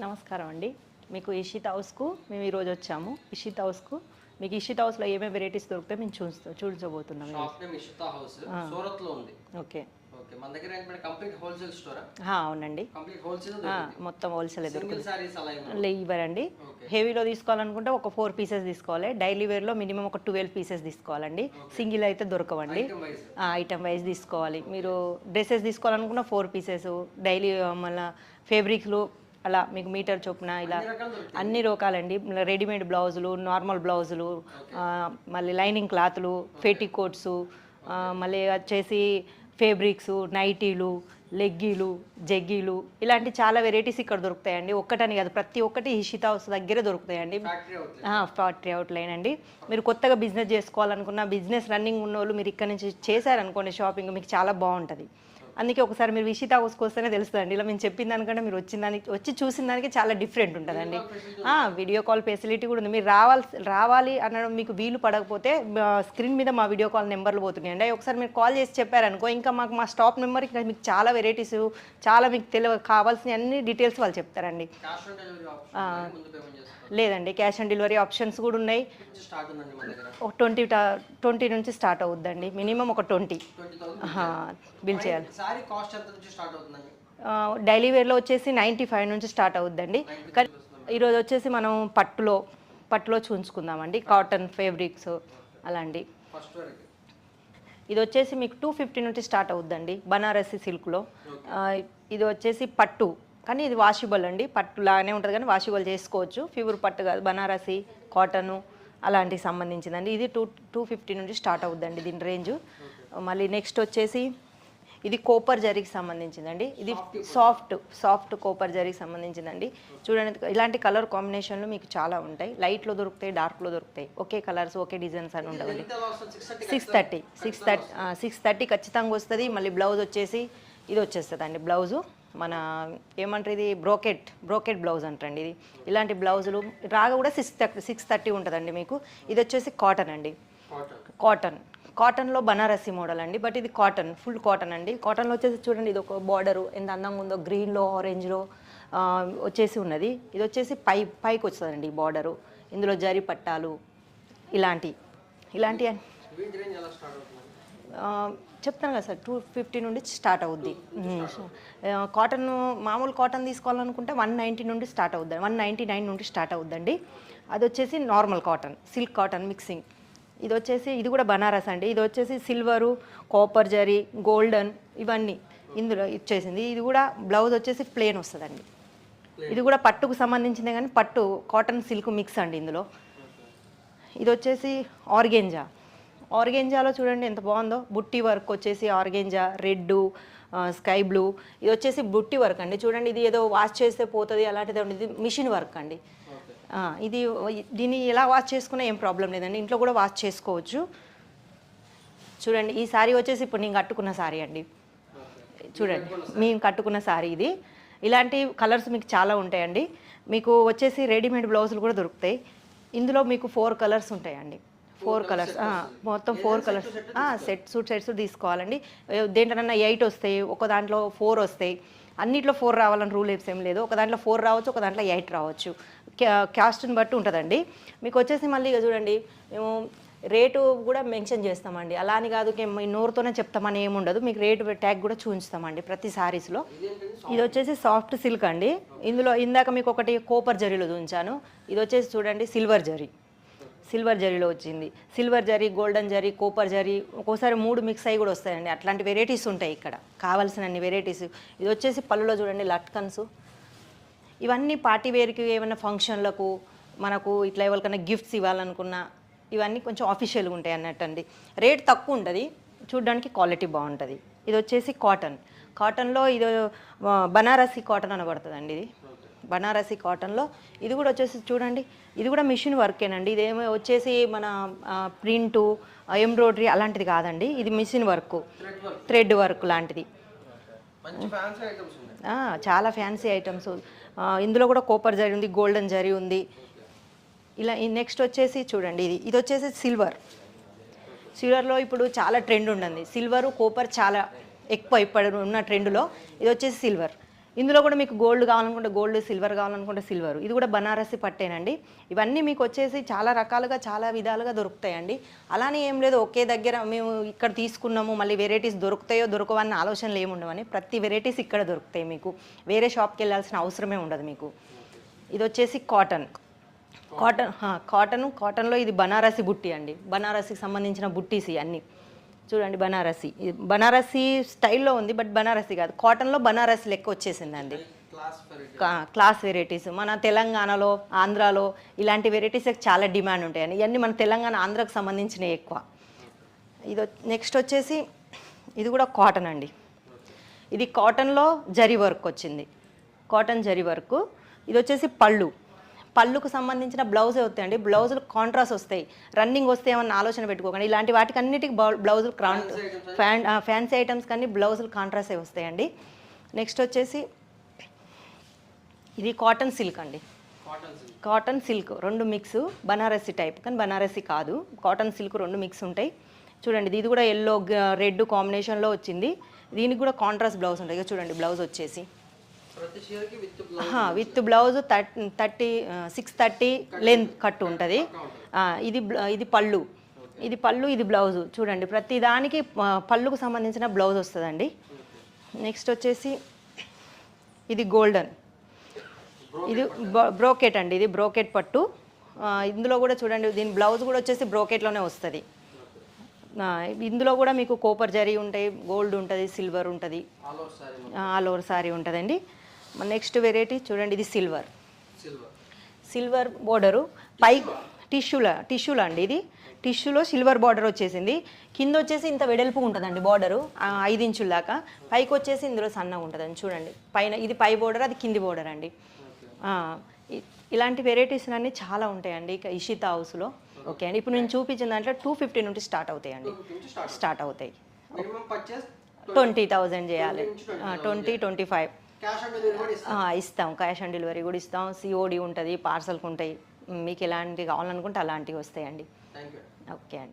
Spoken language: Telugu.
నమస్కారం అండి. మీకు ఇషిత హౌస్కు మేము ఈరోజు వచ్చాము. ఇషిత హౌస్కు మీకు ఇషిత హౌస్లో ఏమేమి వెరైటీస్ దొరుకుతాయి మేము చూపించబోతున్నాం. Shop name Ishita house, Surat లో ఉంది. ఓకే ఓకే, మన దగ్గర ఏంటంటే కంప్లీట్ హోల్సేల్ స్టోరా? అవునండి, కంప్లీట్ హోల్సేల్ మొత్తం హోల్సేల్ దొరుకుతుంది. సారీస్ అలా ఇవ్వరండి. హెవీలో తీసుకోవాలనుకుంటే ఒక 4 పీసెస్ తీసుకోవాలి. డైలీ వేర్లో మినిమం ఒక 12 పీసెస్ తీసుకోవాలండి. సింగిల్ అయితే దొరకవండి, ఐటమ్ వైజ్ తీసుకోవాలి. మీరు డ్రెస్సెస్ తీసుకోవాలనుకున్న 4 పీసెస్, డైలీ మళ్ళీ ఫేబ్రిక్లు అలా మీకు మీటర్ చొప్పున ఇలా అన్ని రకాలండి. రెడీమేడ్ బ్లౌజులు, నార్మల్ బ్లౌజులు, మళ్ళీ లైనింగ్ క్లాత్లు, ఫెటికోట్స్, మళ్ళీ వచ్చేసి ఫేబ్రిక్స్, నైటీలు, లెగ్గీలు, జగ్గీలు, ఇలాంటి చాలా వెరైటీస్ ఇక్కడ దొరుకుతాయండి. ఒక్కటని కాదు, ప్రతి ఒక్కటి ఇషిత హౌస్ దగ్గరే దొరుకుతాయండి. ఫ్యాక్టరీ అవుట్లైన్ అండి. మీరు కొత్తగా బిజినెస్ చేసుకోవాలనుకున్న, బిజినెస్ రన్నింగ్ ఉన్న వాళ్ళు మీరు ఇక్కడ నుంచి చేశారనుకోండి షాపింగ్, మీకు చాలా బాగుంటుంది. అందుకే ఒకసారి మీరు ఇషిత హౌస్కి వస్తేనే తెలుస్తుందండి. ఇలా మేము చెప్పిన దానికంటే మీరు వచ్చి చూసిన దానికి చాలా డిఫరెంట్ ఉంటుందండి. వీడియో కాల్ ఫెసిలిటీ కూడా ఉంది. మీరు రావాలి అనడం మీకు వీలు పడకపోతే స్క్రీన్ మీద మా వీడియో కాల్ నెంబర్లు పోతున్నాయండి. ఒకసారి మీరు కాల్ చేసి చెప్పారనుకో, ఇంకా మా స్టాప్ నెంబర్ ఇంకా మీకు చాలా వెరైటీస్, చాలా మీకు కావాల్సిన అన్ని డీటెయిల్స్ వాళ్ళు చెప్తారండి. లేదండి, క్యాష్ ఆన్ డెలివరీ ఆప్షన్స్ కూడా ఉన్నాయి. 20 నుంచి స్టార్ట్ అవుద్దండి. మినిమం ఒక 20 బిల్ చేయాలి. డైలీ వేర్లో వచ్చేసి 95 నుంచి స్టార్ట్ అవుద్దండి. ఈరోజు వచ్చేసి మనం పట్టులో చూసుకుందామండి. కాటన్ ఫేబ్రిక్స్ అలాంటి. ఇది వచ్చేసి మీకు 250 నుంచి స్టార్ట్ అవుద్దండి. బనారసి సిల్క్లో. ఇది వచ్చేసి పట్టు, కానీ ఇది వాషబుల్ అండి. పట్టు లాగానే ఉంటుంది కానీ వాషబుల్ చేసుకోవచ్చు. ప్యూర్ పట్టు కాదు, బనారసి, కాటను అలాంటికి సంబంధించిందండి. ఇది 250 నుంచి స్టార్ట్ అవుద్దండి దీని రేంజ్. మళ్ళీ నెక్స్ట్ వచ్చేసి ఇది కోపర్ జరీకి సంబంధించిందండి. ఇది సాఫ్ట్ కోపర్ జరీకి సంబంధించిందండి. చూడండి, ఇలాంటి కలర్ కాంబినేషన్లు మీకు చాలా ఉంటాయి. లైట్లో దొరుకుతాయి, డార్క్లో దొరుకుతాయి. ఒకే కలర్స్, ఒకే డిజైన్స్ అని ఉండవండి. 630 ఖచ్చితంగా వస్తుంది. మళ్ళీ బ్లౌజ్ వచ్చేసి ఇది వచ్చేస్తుంది అండి. బ్లౌజు మన ఏమంటారు, ఇది బ్రోకెట్ బ్లౌజ్ అంటారండి. ఇది ఇలాంటి బ్లౌజులు రాగా కూడా 630 ఉంటుందండి మీకు. ఇది వచ్చేసి కాటన్ అండి. కాటన్లో బనారసి మోడల్ అండి. బట్ ఇది కాటన్, ఫుల్ కాటన్ అండి. కాటన్లో వచ్చేసి చూడండి, ఇది ఒక బార్డరు ఎంత అందంగా ఉందో, గ్రీన్లో ఆరెంజ్లో వచ్చేసి ఉన్నది. ఇది వచ్చేసి పైకి వస్తుందండి ఈ బార్డరు. ఇందులో జరీ పట్టాలు ఇలాంటి చెప్తాను కదా సార్, 250 నుండి స్టార్ట్ అవుద్ది. కాటన్, మామూలు కాటన్ తీసుకోవాలనుకుంటే 190 నుండి స్టార్ట్ అవుద్ది, 199 నుండి స్టార్ట్ అవుద్దండి. అది వచ్చేసి normal cotton, silk cotton mixing. ఇది వచ్చేసి ఇది కూడా బనారస్ అండి. ఇది వచ్చేసి సిల్వరు, కాపర్ జరీ, గోల్డెన్ ఇవన్నీ ఇందులో ఇచ్చేసింది. ఇది కూడా బ్లౌజ్ వచ్చేసి ప్లెయిన్ వస్తుందండి. ఇది కూడా పట్టుకు సంబంధించిందే కానీ పట్టు కాటన్ సిల్క్ మిక్స్ అండి ఇందులో. ఇది వచ్చేసి ఆర్గెంజాలో చూడండి ఎంత బాగుందో. బుట్టి వర్క్ వచ్చేసి ఆర్గెంజా, రెడ్, స్కై బ్లూ. ఇది వచ్చేసి బుట్టి వర్క్ అండి. చూడండి, ఇది ఏదో వాష్ చేస్తే పోతుంది అలాంటిది ఉండదు. ఇది మిషన్ వర్క్ అండి. దీన్ని ఎలా వాష్ చేసుకున్నా ఏం ప్రాబ్లం లేదండి. ఇంట్లో కూడా వాష్ చేసుకోవచ్చు. చూడండి, ఈ సారీ వచ్చేసి ఇప్పుడు నేను కట్టుకున్న సారీ అండి. చూడండి, మేము కట్టుకున్న సారీ ఇది. ఇలాంటి కలర్స్ మీకు చాలా ఉంటాయండి. మీకు వచ్చేసి రెడీమేడ్ బ్లౌజులు కూడా దొరుకుతాయి. ఇందులో మీకు 4 కలర్స్ ఉంటాయండి. 4 కలర్స్, మొత్తం 4 కలర్స్. సెట్స్ తీసుకోవాలండి. దేంట్లోనన్నా 8 వస్తాయి, ఒక దాంట్లో 4 వస్తాయి. అన్నిట్లో 4 రావాలని రూల్ ఏం లేదు. ఒక దాంట్లో 4 రావచ్చు, ఒక దాంట్లో 8 రావచ్చు. క్యాస్ట్ని బట్టి ఉంటుందండి. మీకు వచ్చేసి మళ్ళీ చూడండి, మేము రేటు కూడా మెన్షన్ చేస్తామండి. అలా అని కాదు మీ నోరుతోనే చెప్తామని ఏముండదు. మీకు రేటు ట్యాగ్ కూడా చూపిస్తామండి ప్రతి సారీస్లో. ఇది వచ్చేసి సాఫ్ట్ సిల్క్ అండి. ఇందులో ఇందాక మీకు ఒకటి కోపర్ జరీలో చూపించాను. ఇది వచ్చేసి చూడండి సిల్వర్ జరీలో వచ్చింది. Silver zari, golden zari, Cooper zari, ఒక్కోసారి 3 మిక్స్ అయ్యి కూడా వస్తాయండి. అట్లాంటి వెరైటీస్ ఉంటాయి ఇక్కడ, కావాల్సిన అన్ని వెరైటీస్. ఇది వచ్చేసి పళ్ళులో చూడండి లట్కన్స్. ఇవన్నీ పార్టీ వేర్కి, ఏమైనా ఫంక్షన్లకు, మనకు ఇట్లా ఎవరికైనా గిఫ్ట్స్ ఇవ్వాలనుకున్నా ఇవన్నీ కొంచెం ఆఫీషియల్గా ఉంటాయి అన్నట్టు అండి. రేట్ తక్కువ ఉంటుంది, చూడడానికి క్వాలిటీ బాగుంటుంది. ఇది వచ్చేసి కాటన్లో ఇది బనారసి కాటన్ అనబడుతుందండి. ఇది బనారసి కాటన్లో. ఇది కూడా వచ్చేసి చూడండి, ఇది కూడా మిషన్ వర్కేనండి. ఇదేమో వచ్చేసి మన ప్రింటు, ఎంబ్రాయిడరీ అలాంటిది కాదండి. ఇది మిషన్ వర్క్, థ్రెడ్ వర్క్ లాంటిది. చాలా ఫ్యాన్సీ ఐటమ్స్. ఇందులో కూడా కోపర్ జరీ ఉంది, గోల్డెన్ జరీ ఉంది. ఇలా నెక్స్ట్ వచ్చేసి చూడండి, ఇది వచ్చేసి సిల్వర్లో ఇప్పుడు చాలా ట్రెండ్ ఉండండి. సిల్వరు, కోపర్ చాలా ఎక్కువ ఇప్పుడు ఉన్న ట్రెండ్లో. ఇది వచ్చేసి సిల్వర్. ఇందులో కూడా మీకు గోల్డ్ కావాలనుకుంటే గోల్డ్, సిల్వర్ కావాలనుకుంటే సిల్వర్. ఇది కూడా బనారసి పట్టేనండి. ఇవన్నీ మీకు వచ్చేసి చాలా రకాలుగా చాలా విధాలుగా దొరుకుతాయండి. అలానే ఏం లేదు ఒకే దగ్గర మేము ఇక్కడ తీసుకున్నాము మళ్ళీ వెరైటీస్ దొరుకుతాయో దొరకవన్న ఆలోచనలు ఏమి ఉండవని, ప్రతి వెరైటీస్ ఇక్కడ దొరుకుతాయి మీకు. వేరే షాప్కి వెళ్ళాల్సిన అవసరమే ఉండదు మీకు. ఇది వచ్చేసి కాటన్లో ఇది బనారసి బుట్టి అండి. బనారసికి సంబంధించిన బుట్టీస్ అన్నీ చూడండి. బనారసి స్టైల్లో ఉంది, బట్ బనారసి కాదు, కాటన్లో బనారసి లెక్క వచ్చేసిందండి. క్లాస్ వెరైటీస్ మన తెలంగాణలో, ఆంధ్రాలో ఇలాంటి వెరైటీస్ చాలా డిమాండ్ ఉంటాయండి. ఇవన్నీ మన తెలంగాణ, ఆంధ్రాకు సంబంధించినవి ఎక్కువ. నెక్స్ట్ వచ్చేసి ఇది కూడా కాటన్ అండి. ఇది కాటన్లో జరీ వర్క్ వచ్చింది, కాటన్ జరీ వర్క్. ఇది వచ్చేసి పళ్ళుకు సంబంధించిన బ్లౌజే వస్తాయండి. బ్లౌజులు కాంట్రాస్ట్ వస్తాయి. రన్నింగ్ వస్తే ఏమన్నా ఆలోచన పెట్టుకోకండి. ఇలాంటి వాటికి అన్నిటికీ బ్లౌజులు ఫ్యాన్సీ ఐటమ్స్ కానీ బ్లౌజులు కాంట్రాస్టే వస్తాయండి. నెక్స్ట్ వచ్చేసి ఇది కాటన్ సిల్క్ అండి. కాటన్ సిల్క్ రెండు మిక్స్, బనారసి టైప్ కానీ బనారసి కాదు, కాటన్ సిల్క్ రెండు మిక్స్ ఉంటాయి. చూడండి ఇది కూడా ఎల్లో రెడ్ కాంబినేషన్లో వచ్చింది. దీనికి కూడా కాంట్రాస్ట్ బ్లౌజ్ ఉంటుంది. చూడండి బ్లౌజ్ వచ్చేసి విత్ బ్లౌజ్ 630 లెంత్ కట్టు ఉంటుంది. ఇది పళ్ళు, ఇది బ్లౌజు. చూడండి ప్రతి దానికి పళ్ళుకు సంబంధించిన బ్లౌజ్ వస్తుందండి. నెక్స్ట్ వచ్చేసి ఇది గోల్డెన్, ఇది బ్రోకెట్ అండి. ఇది బ్రోకెట్ పట్టు. ఇందులో కూడా చూడండి దీని బ్లౌజ్ కూడా వచ్చేసి బ్రోకెట్లోనే వస్తుంది. ఇందులో కూడా మీకు కోపర్ జరీ ఉంటాయి, గోల్డ్ ఉంటుంది, సిల్వర్ ఉంటుంది, ఆల్ ఓవర్ సారీ ఉంటుందండి. నెక్స్ట్ వెరైటీ చూడండి ఇది సిల్వర్ బోర్డరు, పై టిష్యూలో అండి. ఇది టిష్యూలో సిల్వర్ బార్డర్ వచ్చేసింది. కింద వచ్చేసి ఇంత వెడల్పు ఉంటుందండి బార్డరు, 5 ఇంచుల దాకా. పైకి వచ్చేసి ఇందులో సన్నగా ఉంటుందండి. చూడండి పైన ఇది పై బోర్డర్, అది కింది బోర్డర్ అండి. ఇలాంటి వెరైటీస్ అన్నీ చాలా ఉంటాయండి ఇక ఇషితా హౌస్లో. ఓకే అండి, ఇప్పుడు నేను చూపించిన దాంట్లో 250 నుండి స్టార్ట్ అవుతాయండి. 20,000 చేయాలి, 20-25 ఇస్తాం. క్యాష్ ఆన్ డెలివరీ కూడా ఇస్తాం. సిఓడి ఉంటుంది, పార్సల్కి ఉంటాయి. మీకు ఎలాంటివి కావాలనుకుంటే అలాంటివి వస్తాయండి. ఓకే అండి.